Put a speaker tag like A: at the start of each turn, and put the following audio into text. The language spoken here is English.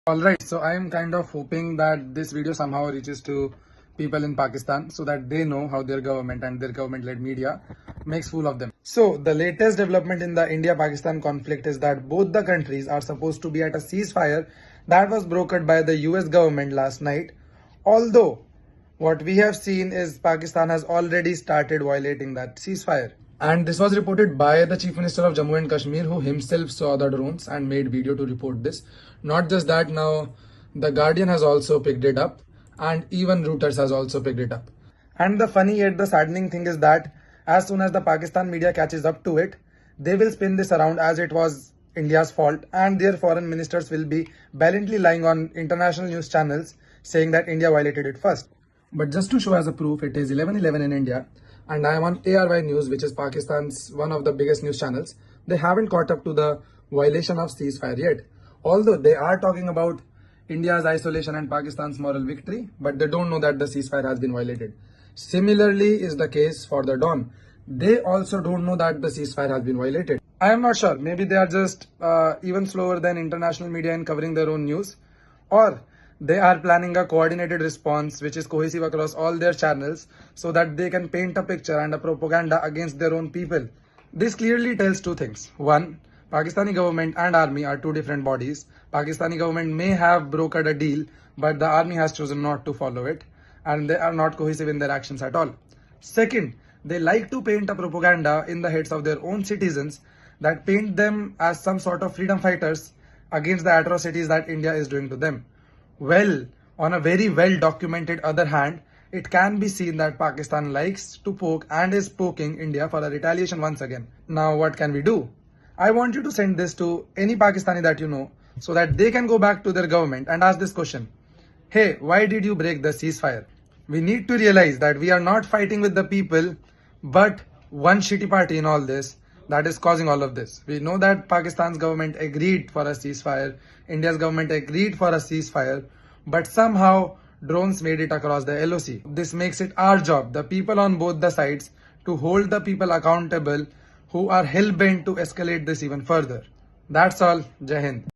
A: Alright, so I am kind of hoping that this video somehow reaches to people in Pakistan so that they know how their government and their government-led media makes fool of them. So the latest development in the India-Pakistan conflict is that both the countries are supposed to be at a ceasefire that was brokered by the US government last night. Although what we have seen is Pakistan has already started violating that ceasefire. And this was reported by the Chief Minister of Jammu and Kashmir, who himself saw the drones and made video to report this. Not just that, now the Guardian has also picked it up, and even Reuters has also picked it up. And the funny yet the saddening thing is that as soon as the Pakistan media catches up to it, they will spin this around as it was India's fault, and their foreign ministers will be valiantly lying on international news channels saying that India violated it first. But just to show as a proof, it is 11:11 in India, and I am on ARY News, which is Pakistan's one of the biggest news channels. They haven't caught up to the violation of ceasefire yet. Although they are talking about India's isolation and Pakistan's moral victory, but they don't know that the ceasefire has been violated. Similarly is the case for the Dawn. They also don't know that the ceasefire has been violated. I am not sure. Maybe they are just even slower than international media in covering their own news, or they are planning a coordinated response which is cohesive across all their channels so that they can paint a picture and a propaganda against their own people. This clearly tells two things. One, Pakistani government and army are two different bodies. Pakistani government may have brokered a deal, but the army has chosen not to follow it, and they are not cohesive in their actions at all. Second, they like to paint a propaganda in the heads of their own citizens that paint them as some sort of freedom fighters against the atrocities that India is doing to them. Well, on a very well documented other hand, it can be seen that Pakistan likes to poke and is poking India for a retaliation once again. Now what can we do? I want you to send this to any Pakistani that you know so that they can go back to their government and ask this question. Hey, why did you break the ceasefire? We need to realize that we are not fighting with the people, but one shitty party in all this that is causing all of this. We know that Pakistan's government agreed for a ceasefire, India's government agreed for a ceasefire, but somehow drones made it across the LOC. This makes it our job, the people on both the sides, to hold the people accountable who are hell-bent to escalate this even further. That's all. Jai Hind.